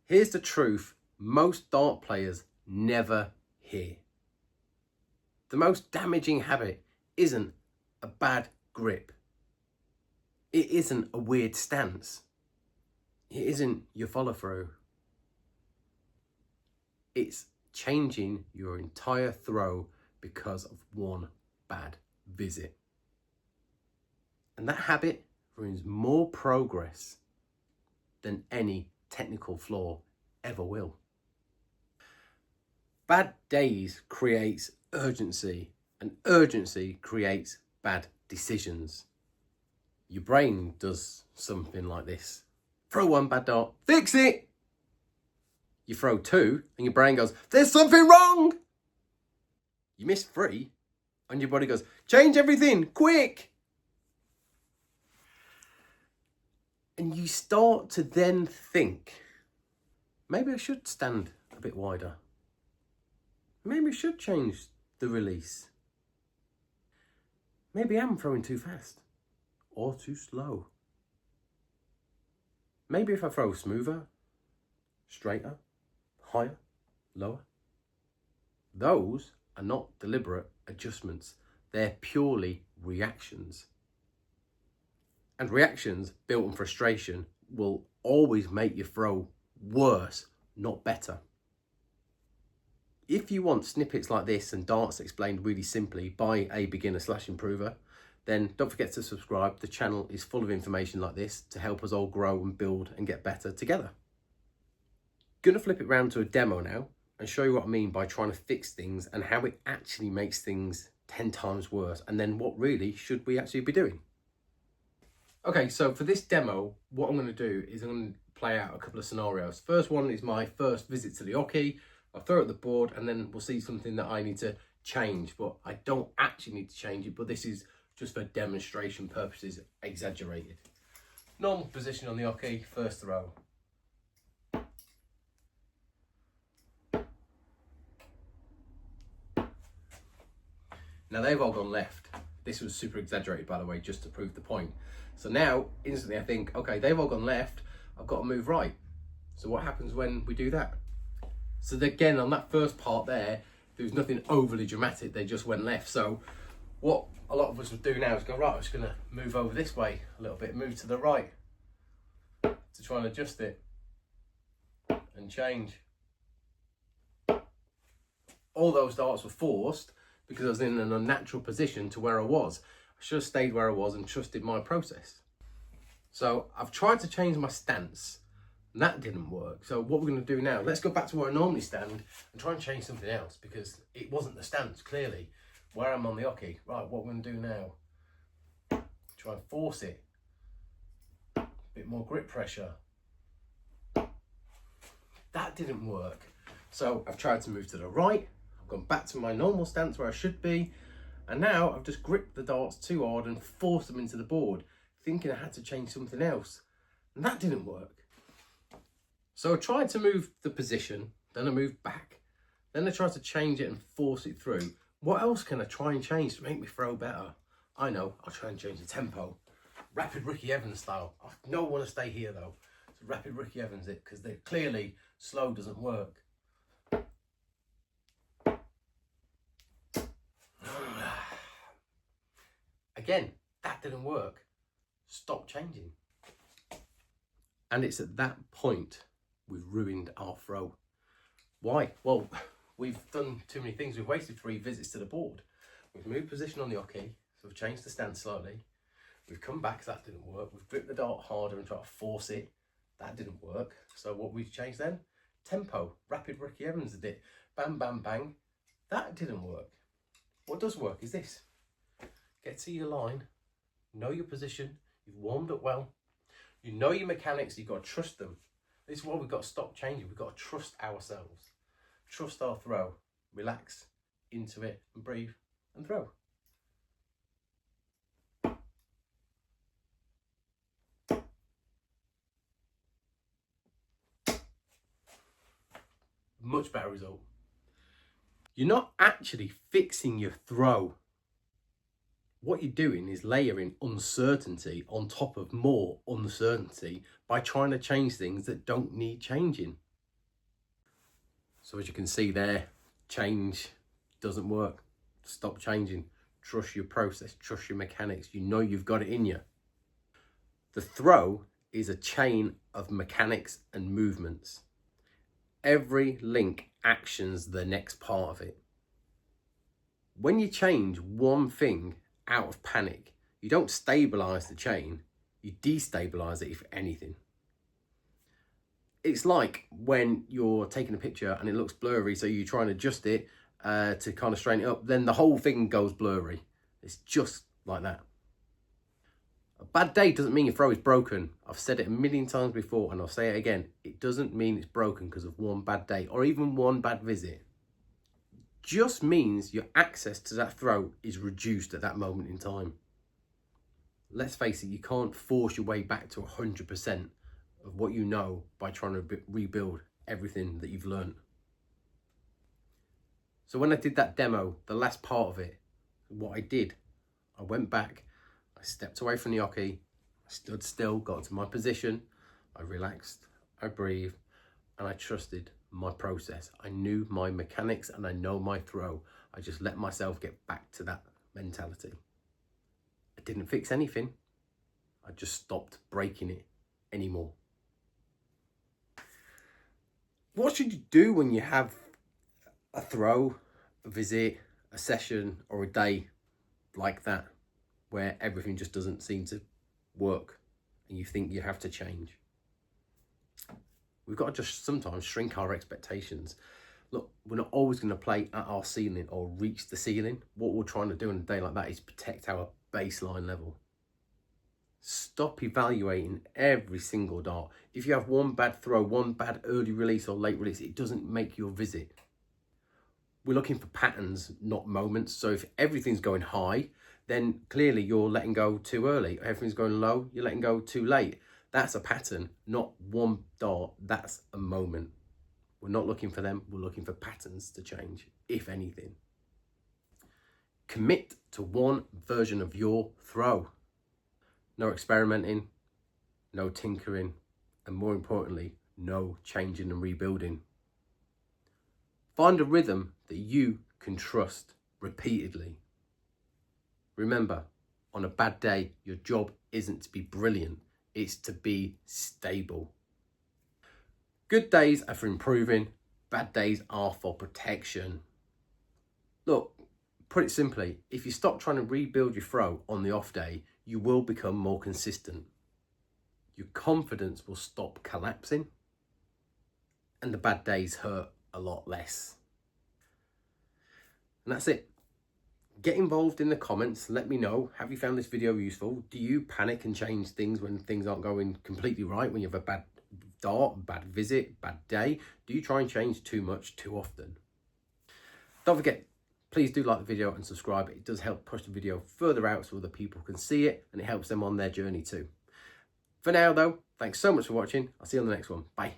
Here's the truth most dart players never hear. The most damaging habit isn't a bad grip. It isn't a weird stance. It isn't your follow through. It's changing your entire throw because of one bad visit. And that habit ruins more progress than any technical flaw ever will. Bad days creates urgency, and urgency creates bad decisions. Your brain does something like this. Throw one bad dart, fix it. You throw two and your brain goes, there's something wrong. You miss three and your body goes, change everything, quick. And you start to then think, maybe I should stand a bit wider. Maybe I should change the release. Maybe I'm throwing too fast or too slow. Maybe if I throw smoother, straighter, higher, lower. Those are not deliberate adjustments. They're purely reactions. And reactions built on frustration will always make your throw worse, not better. If you want snippets like this and darts explained really simply by a beginner/improver, then don't forget to subscribe. The channel is full of information like this to help us all grow and build and get better together. Gonna flip it round to a demo now and show you what I mean by trying to fix things and how it actually makes things 10 times worse, and then what really should we actually be doing. Okay, so for this demo, what I'm going to do is I'm going to play out a couple of scenarios. First one is my first visit to the hockey. I'll throw it at the board and then we'll see something that I need to change, but I don't actually need to change it, but this is just for demonstration purposes, exaggerated. Normal position on the hockey, first throw. Now they've all gone left. This was super exaggerated, by the way, just to prove the point. So now, instantly I think, okay, they've all gone left, I've got to move right. So what happens when we do that? So again, on that first part there was nothing overly dramatic, they just went left. So what a lot of us would do now is go, right, I'm just gonna move over this way a little bit, move to the right to try and adjust it and change. All those darts were forced because I was in an unnatural position to where I was. I should have stayed where I was and trusted my process. So I've tried to change my stance and that didn't work. So what we're going to do now, let's go back to where I normally stand and try and change something else, because it wasn't the stance clearly where I'm on the hockey. Right, what we're going to do now, try and force it. A bit more grip pressure. That didn't work. So I've tried to move to the right. I've gone back to my normal stance where I should be, and now I've just gripped the darts too hard and forced them into the board, thinking I had to change something else, and that didn't work. So I tried to move the position, then I moved back, then I tried to change it and force it through. What else can I try and change to make me throw better? I know, I'll try and change the tempo. Rapid Ricky Evans style. I don't want to stay here though. So rapid Ricky Evans it, because they're clearly slow doesn't work. Again, that didn't work. Stop changing. And it's at that point we've ruined our throw. Why? Well, we've done too many things. We've wasted 3 visits to the board. We've moved position on the hockey, so we've changed the stance slightly. We've come back, that didn't work. We've gripped the dart harder and tried to force it. That didn't work. So what we've changed then? Tempo. Rapid Ricky Evans did it. Bam, bam, bang. That didn't work. What does work is this. Get to your line, know your position, you've warmed up well, you know your mechanics, you've got to trust them. This is why we've got to stop changing. We've got to trust ourselves. Trust our throw. Relax into it and breathe and throw. Much better result. You're not actually fixing your throw. What you're doing is layering uncertainty on top of more uncertainty by trying to change things that don't need changing. So as you can see there, change doesn't work. Stop changing. Trust your process, trust your mechanics. You know you've got it in you. The throw is a chain of mechanics and movements. Every link actions the next part of it. When you change one thing out of panic, you don't stabilize the chain, you destabilize it, if anything. It's like when you're taking a picture and it looks blurry, so you try and adjust it to kind of straighten it up, then the whole thing goes blurry. It's just like that. A bad day doesn't mean your throw is broken. I've said it a million times before and I'll say it again. It doesn't mean it's broken because of one bad day or even one bad visit. Just means your access to that throw is reduced at that moment in time. Let's face it, you can't force your way back to 100% of what you know by trying to rebuild everything that you've learned. So when I did that demo, the last part of it, what I did, I went back, I stepped away from the hockey, I stood still, got to my position, I relaxed, I breathed, and I trusted my process. I knew my mechanics and I know my throw. I just let myself get back to that mentality. I didn't fix anything. I just stopped breaking it anymore. What should you do when you have a throw, a visit, a session, or a day like that, where everything just doesn't seem to work and you think you have to change? We've got to just sometimes shrink our expectations. Look, we're not always going to play at our ceiling or reach the ceiling. What we're trying to do in a day like that is protect our baseline level. Stop evaluating every single dart. If you have one bad throw, one bad early release or late release, it doesn't make your visit. We're looking for patterns, not moments. So if everything's going high, then clearly you're letting go too early. Everything's going low, you're letting go too late. That's a pattern, not one dart. That's a moment. We're not looking for them. We're looking for patterns to change, if anything. Commit to one version of your throw. No experimenting, no tinkering, and more importantly, no changing and rebuilding. Find a rhythm that you can trust repeatedly. Remember, on a bad day, your job isn't to be brilliant, it's to be stable. Good days are for improving, bad days are for protection. Look, put it simply, if you stop trying to rebuild your throw on the off day, you will become more consistent. Your confidence will stop collapsing, and the bad days hurt a lot less. And that's it. Get involved in the comments. Let me know, have you found this video useful? Do you panic and change things when things aren't going completely right, when you have a bad dart, bad visit, bad day? Do you try and change too much too often? Don't forget, please do like the video and subscribe. It does help push the video further out so other people can see it, and it helps them on their journey too. For now though, thanks so much for watching. I'll see you on the next one. Bye.